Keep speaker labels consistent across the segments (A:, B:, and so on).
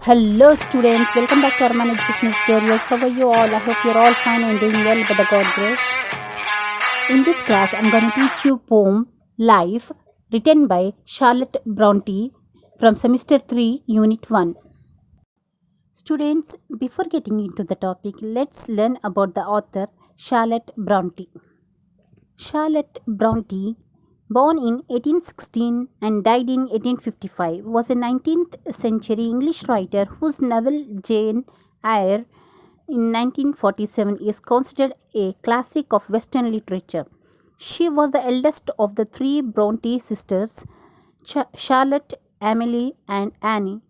A: Hello students, welcome back to Arman Educational Tutorials. How are you all? I hope you're all fine and doing well by the God grace. In this class, I'm going to teach you poem Life written by Charlotte Bronte from semester 3, unit 1. Students, before getting into the topic, let's learn about the author Charlotte Bronte. Charlotte Bronte, born in 1816 and died in 1855, was a 19th century English writer whose novel Jane Eyre in 1947 is considered a classic of Western literature. She was the eldest of the three Bronte sisters, Charlotte, Emily, and Annie,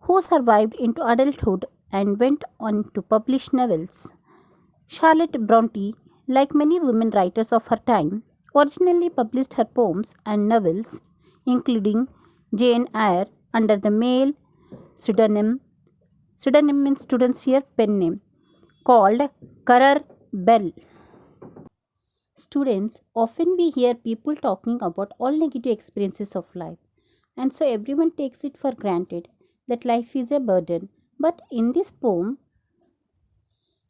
A: who survived into adulthood and went on to publish novels. Charlotte Bronte, like many women writers of her time, originally published her poems and novels, including Jane Eyre, under the male pseudonym means students here pen name, called Currer Bell. Students, often we hear people talking about all negative experiences of life, and so everyone takes it for granted that life is a burden. But in this poem,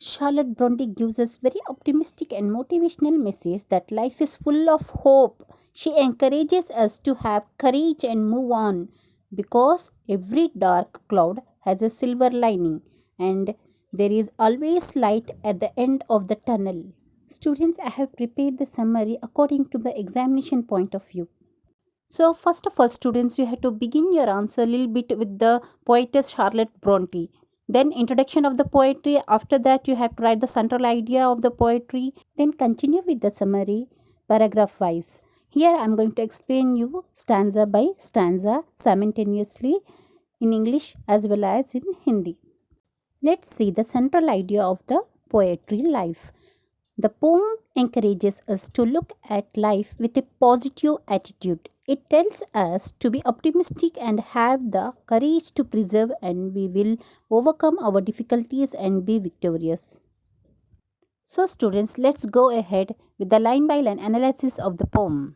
A: Charlotte Bronte gives us very optimistic and motivational message that life is full of hope. She encourages us to have courage and move on because every dark cloud has a silver lining and there is always light at the end of the tunnel. Students, I have prepared the summary according to the examination point of view. So first of all, students, you have to begin your answer a little bit with the poetess Charlotte Bronte. Then introduction of the poetry. After that, you have to write the central idea of the poetry. Then continue with the summary paragraph wise. Here I am going to explain you stanza by stanza simultaneously in English as well as in Hindi. Let's see the central idea of the poetry Life. The poem encourages us to look at life with a positive attitude. It tells us to be optimistic and have the courage to persevere, and we will overcome our difficulties and be victorious. So students, let's go ahead with the line by line analysis of the poem.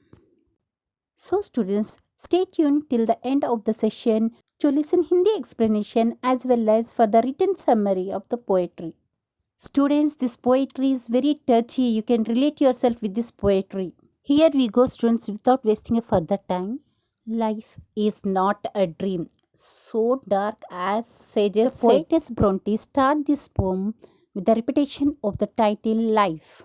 A: So students, stay tuned till the end of the session to listen Hindi explanation as well as for the written summary of the poetry. Students, this poetry is very touchy. You can relate yourself with this poetry. Here we go, students, without wasting a further time. Life is not a dream, so dark as sages say. The poetess Bronte start this poem with the repetition of the title Life.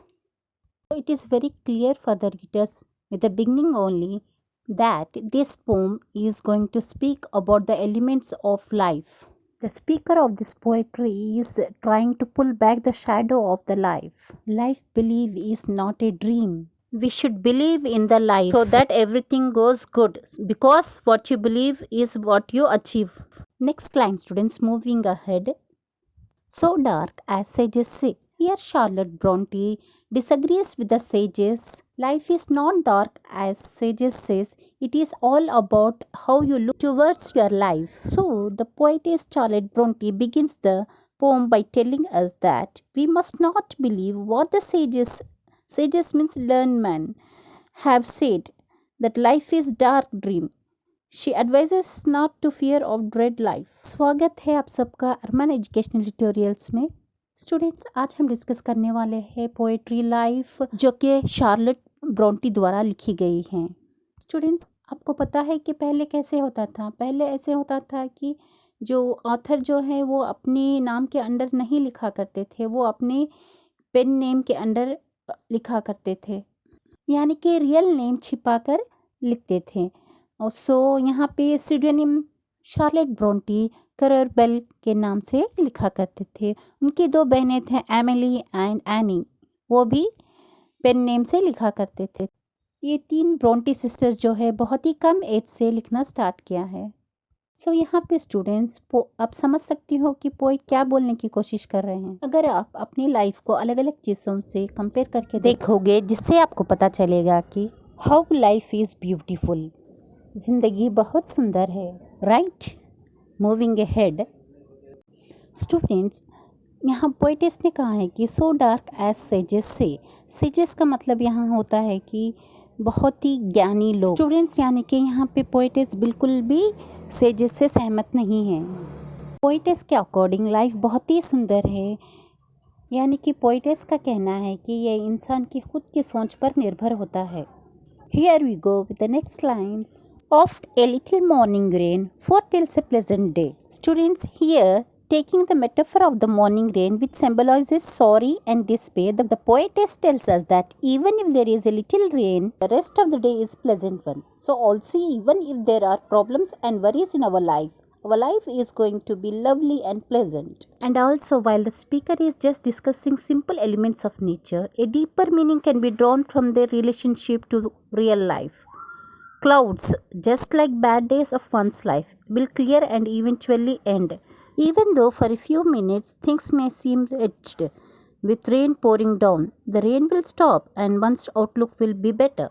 A: So it is very clear for the readers with the beginning only that this poem is going to speak about the elements of life. The speaker of this poetry is trying to pull back the shadow of the life. Life belief is not a dream. We should believe in the life so that everything goes good, because what you believe is what you achieve. Next line, students, moving ahead. So dark as sages say. Here Charlotte Bronte disagrees with the sages. Life is not dark as sages says. It is all about how you look towards your life. So the poetess Charlotte Bronte begins the poem by telling us that we must not believe what the sages means learned men have said, that life is dark dream. She advises not to fear of dread life. स्वागत है आप सबका अरमान educational tutorials में। Students, आज हम discuss करने वाले हैं पोएट्री लाइफ, जो कि शार्लेट ब्रोंटी द्वारा लिखी गई है। स्टूडेंट्स, आपको पता है कि पहले कैसे होता था? पहले ऐसे होता था कि जो ऑथर जो है वो अपने नाम के अंडर नहीं लिखा करते थे, वो अपने पेन नेम के अंडर लिखा करते थे, यानी कि रियल नेम छिपाकर लिखते थे। और सो यहाँ पे स्यूडोनिम शार्लेट ब्रोंटी करर बेल के नाम से लिखा करते थे। उनकी दो बहनें थे, एमिली एंड एनी, वो भी पेन नेम से लिखा करते थे। ये तीन ब्रोंटी सिस्टर्स जो है बहुत ही कम एज से लिखना स्टार्ट किया है। सो यहाँ पे स्टूडेंट्स आप समझ सकती हो कि पोइट क्या बोलने की कोशिश कर रहे हैं। अगर आप अपनी लाइफ को अलग अलग चीज़ों से कंपेयर करके देखोगे, जिससे आपको पता चलेगा कि हाउ लाइफ इज़ ब्यूटीफुल, जिंदगी बहुत सुंदर है, राइट। मूविंग अहेड, स्टूडेंट्स, यहाँ पोइटेस ने कहा है कि सो डार्क एज सेजेस से। सेजेस का मतलब यहाँ होता है कि बहुत ही ज्ञानी लोग। स्टूडेंट्स, यानी कि यहाँ पे पोइटेस बिल्कुल भी सेजेस से सहमत नहीं है। पोइटेस के अकॉर्डिंग लाइफ बहुत ही सुंदर है, यानी कि पोइटेस का कहना है कि यह इंसान की खुद की सोच पर निर्भर होता है। Here we go with the next lines. Oft a little morning rain foretells a pleasant day. Students, here taking the metaphor of the morning rain, which symbolizes sorrow and despair, the poetess tells us that even if there is a little rain, the rest of the day is pleasant one. So also even if there are problems and worries in our life is going to be lovely and pleasant. And also, while the speaker is just discussing simple elements of nature, a deeper meaning can be drawn from their relationship to real life. Clouds, just like bad days of one's life, will clear and eventually end. Even though for a few minutes things may seem wretched, with rain pouring down, the rain will stop and one's outlook will be better.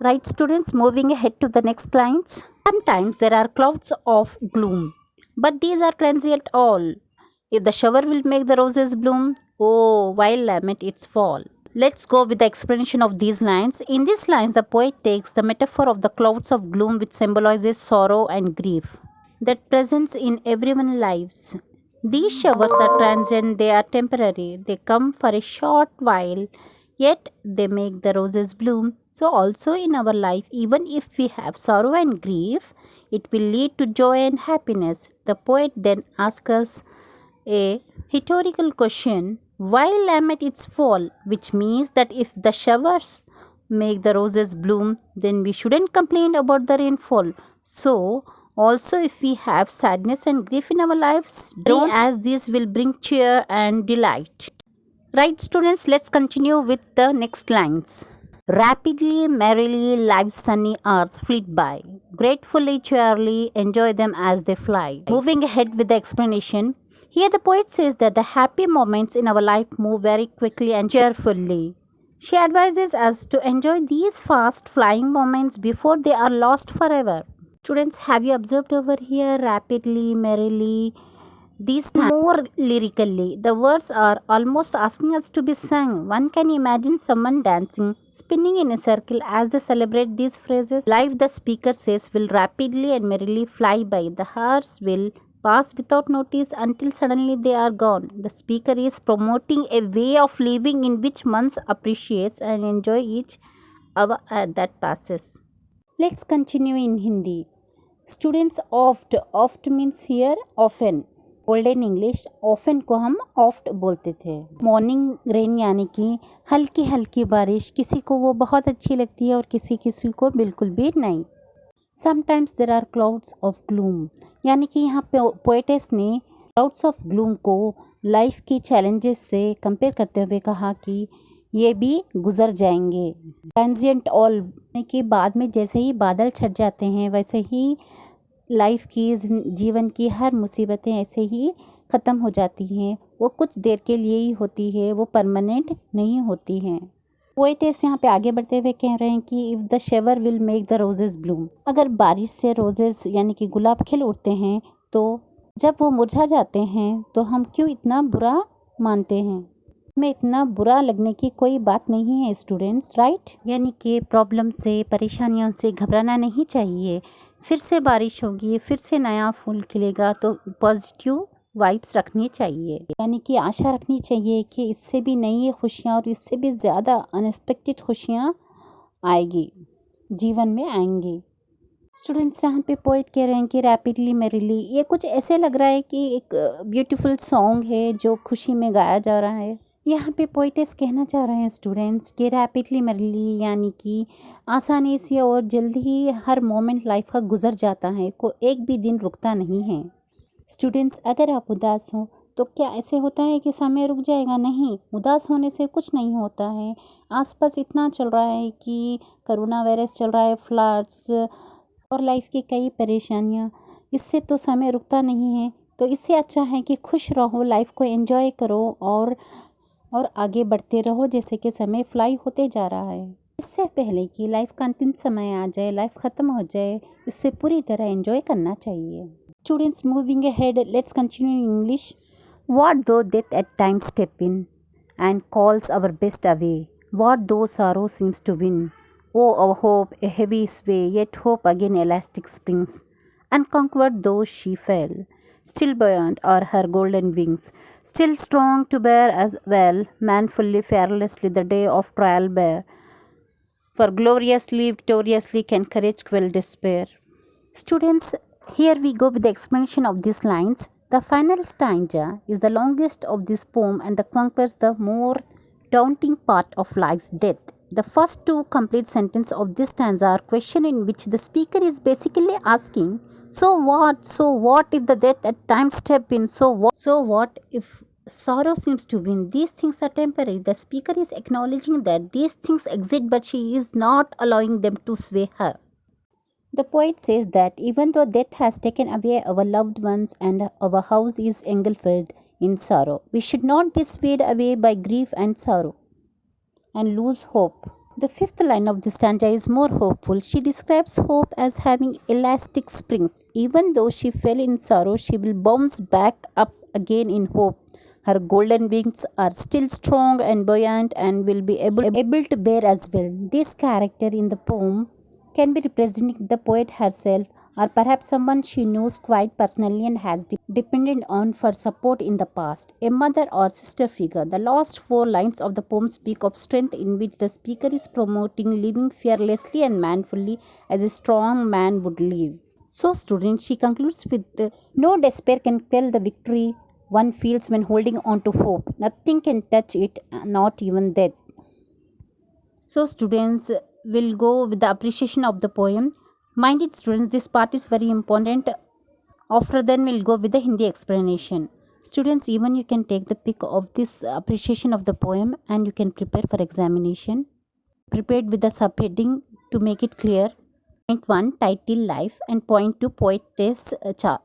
A: Right, students, moving ahead to the next lines. Sometimes there are clouds of gloom, but these are transient all. If the shower will make the roses bloom, oh, why lament its fall? Let's go with the explanation of these lines. In these lines, the poet takes the metaphor of the clouds of gloom, which symbolizes sorrow and grief that presents in everyone's lives. These showers are transient, they are temporary, they come for a short while, yet they make the roses bloom. So, also in our life, even if we have sorrow and grief, it will lead to joy and happiness. The poet then asks us a rhetorical question, why lament its fall? Which means that if the showers make the roses bloom, then we shouldn't complain about the rainfall. So, also if we have sadness and grief in our lives, don't, as this will bring cheer and delight. Right, students, let's continue with the next lines. Rapidly, merrily, life's sunny hours fleet by. Gratefully, cheerily, enjoy them as they fly. Moving ahead with the explanation. Here the poet says that the happy moments in our life move very quickly and cheerfully. She advises us to enjoy these fast flying moments before they are lost forever. Students, have you observed over here rapidly, merrily? These times more lyrically, the words are almost asking us to be sung. One can imagine someone dancing, spinning in a circle as they celebrate these phrases. Life, the speaker says, will rapidly and merrily fly by. The hours will pass without notice until suddenly they are gone. The speaker is promoting a way of living in which one appreciates and enjoy each hour that passes. Let's continue in Hindi. Students, oft means here often. Olden English often को हम oft बोलते थे। Morning rain यानी कि हल्की हल्की बारिश, किसी को वो बहुत अच्छी लगती है और किसी को बिल्कुल भी नहीं। Sometimes there are clouds of gloom, यानी कि यहाँ पे पोएटेस ने क्लाउड्स ऑफ ग्लूम को लाइफ की चैलेंजेस से कंपेयर करते हुए कहा कि ये भी गुजर जाएंगे। ट्रांजिएंट ऑल के बाद में जैसे ही बादल छट जाते हैं, वैसे ही लाइफ की, जीवन की हर मुसीबतें ऐसे ही ख़त्म हो जाती हैं। वो कुछ देर के लिए ही होती है, वो परमानेंट नहीं होती हैं। पोएटेस यहाँ पे आगे बढ़ते हुए कह रहे हैं कि if the shaver will make the roses Bloom, अगर बारिश से रोजेस यानी कि गुलाब खिल उठते हैं, तो जब वो मुरझा जाते हैं तो हम क्यों इतना बुरा मानते हैं? में इतना बुरा लगने की कोई बात नहीं है स्टूडेंट्स, राइट? यानी कि प्रॉब्लम से, परेशानियों से घबराना नहीं चाहिए। फिर से बारिश होगी, फिर से नया फूल खिलेगा, तो पॉजिटिव वाइब्स रखनी चाहिए, यानी कि आशा रखनी चाहिए कि इससे भी नई खुशियाँ और इससे भी ज़्यादा अनएक्सपेक्टेड खुशियाँ आएगी, जीवन में आएंगी। स्टूडेंट्स, यहाँ पे पोइट कह रहे हैं कि रैपिडली मेरिली, ये कुछ ऐसे लग रहा है कि एक ब्यूटीफुल सॉन्ग है जो खुशी में गाया जा रहा है। यहाँ पे पोइटेस कहना चाह रहे हैं स्टूडेंट्स कि रैपिडली मेरिली यानी कि आसानी से और जल्दी ही हर मोमेंट लाइफ का गुजर जाता है, को एक भी दिन रुकता नहीं है। स्टूडेंट्स, अगर आप उदास हो तो क्या ऐसे होता है कि समय रुक जाएगा? नहीं, उदास होने से कुछ नहीं होता है। आसपास इतना चल रहा है कि कोरोना वायरस चल रहा है, फ्लड्स और लाइफ की कई परेशानियाँ, इससे तो समय रुकता नहीं है। तो इससे अच्छा है कि खुश रहो, लाइफ को एंजॉय करो और आगे बढ़ते रहो, जैसे कि समय फ्लाई होते जा रहा है। इससे पहले कि लाइफ का अंतिम समय आ जाए, लाइफ ख़त्म हो जाए, इससे पूरी तरह एंजॉय करना चाहिए। Students, moving ahead, let's continue in English. What do death at times step in and calls our best away, what do sorrow seems to win, oh our hope a heavy sway, yet hope again elastic springs, unconquered though she fell, Still buoyant are her golden wings, still strong to bear as well, manfully, fearlessly the day of trial bear. For gloriously, victoriously can courage quell despair. Students, here we go with the explanation of these lines. The final stanza is the longest of this poem and conquers the more daunting part of life, death. The first two complete sentences of this stanza are question in which the speaker is basically asking, so what if the death at times step in, so what if sorrow seems to win, these things are temporary. The speaker is acknowledging that these things exist but she is not allowing them to sway her. The poet says that even though death has taken away our loved ones and our house is engulfed in sorrow, we should not be swayed away by grief and sorrow and lose hope. The fifth line of the stanza is more hopeful. She describes hope as having elastic springs. Even though she fell in sorrow, she will bounce back up again in hope. Her golden wings are still strong and buoyant and will be able to bear as well. This character in the poem can be representing the poet herself or perhaps someone she knows quite personally and has depended on for support in the past, a mother or sister figure. The last four lines of the poem speak of strength in which the speaker is promoting living fearlessly and manfully as a strong man would live. So students, she concludes with no despair can quell the victory one feels when holding on to hope. Nothing can touch it, not even death. So students, will go with the appreciation of the poem. Mind it students, this part is very important. After then we'll go with the Hindi explanation. Students, even you can take the pic of this appreciation of the poem and you can prepare for examination. Prepared with the subheading to make it clear. Point 1, title Life, and point 2, poetess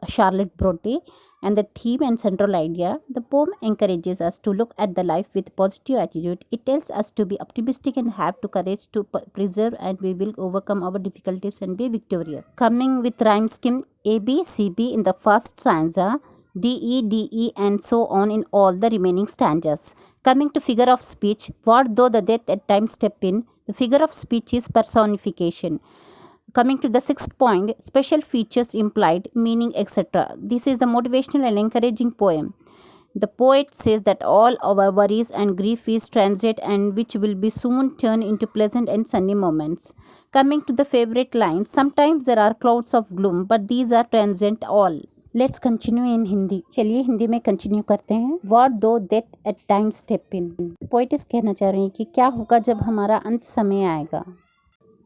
A: Charlotte Bronte, and the theme and central idea. The poem encourages us to look at the life with positive attitude. It tells us to be optimistic and have to courage to preserve, and we will overcome our difficulties and be victorious. Coming with rhyme scheme A, B, C, B in the first stanza, D, E, D, E, and so on in all the remaining stanzas. Coming to figure of speech, what though the death at times step in, the figure of speech is personification. Coming to the sixth point, special features implied, meaning, etc. This is the motivational and encouraging poem. The poet says that all our worries and grief is transient and which will be soon turned into pleasant and sunny moments. Coming to the favorite line, sometimes there are clouds of gloom, but these are transient all. Let's continue इन हिंदी. चलिए हिंदी में continue करते हैं. What do death at times step in. Poet's कहना चाह रही है कि क्या होगा जब हमारा अंत समय आएगा.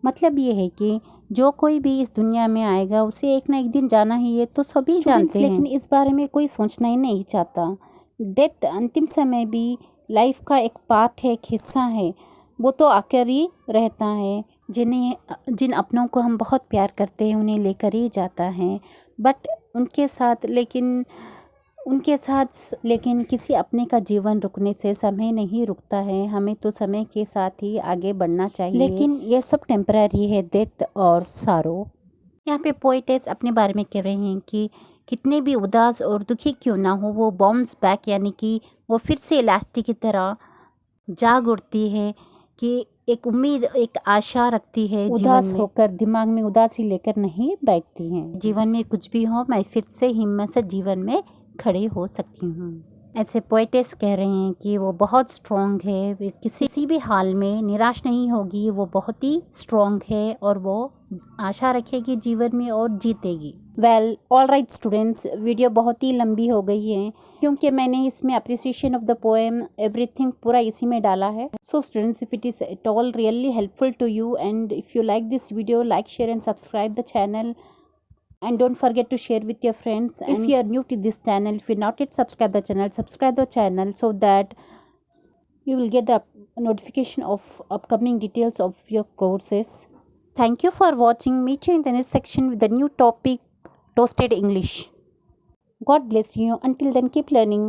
A: मतलब ये है कि जो कोई भी इस दुनिया में आएगा उसे एक ना एक दिन जाना ही है, तो सभी जानते हैं, लेकिन इस बारे में कोई सोचना ही नहीं चाहता. डेथ अंतिम समय भी लाइफ का एक पार्ट है, एक हिस्सा है. वो तो आकर ही रहता है. जिन अपनों को हम बहुत प्यार करते हैं उन्हें लेकर ही जाता है. बट उनके साथ लेकिन किसी अपने का जीवन रुकने से समय नहीं रुकता है. हमें तो समय के साथ ही आगे बढ़ना चाहिए. लेकिन ये सब टेम्पररी है, डेथ और सारो. यहाँ पे पोएटेस अपने बारे में कह रहे हैं कि कितने भी उदास और दुखी क्यों ना हो, वो बाउंस बैक यानी कि वो फिर से इलास्टिक की तरह जाग उठती है कि एक उम्मीद, एक आशा रखती है. उदास होकर दिमाग में उदासी लेकर नहीं बैठती हैं. जीवन में कुछ भी हो, मैं फिर से हिम्मत से जीवन में खड़ी हो सकती हूँ. ऐसे पोएटेस कह रहे हैं कि वो बहुत स्ट्रॉन्ग है, वे किसी भी हाल में निराश नहीं होगी. वो बहुत ही स्ट्रॉन्ग है और वो आशा रखेगी जीवन में और जीतेगी. Well all right students, video बहुत ही लंबी हो गई है क्योंकि मैंने इसमें appreciation of the poem everything पूरा इसी में डाला है. So students, if it is at all really helpful to you and if you like this video, like, share and subscribe the channel. And don't forget to share with your friends. And if you are new to this channel, if you not yet subscribe the channel so that you will get the notification of upcoming details of your courses. Thank you for watching. Meet you in the next section with the new topic, Toasted English. God bless you. Until then, keep learning.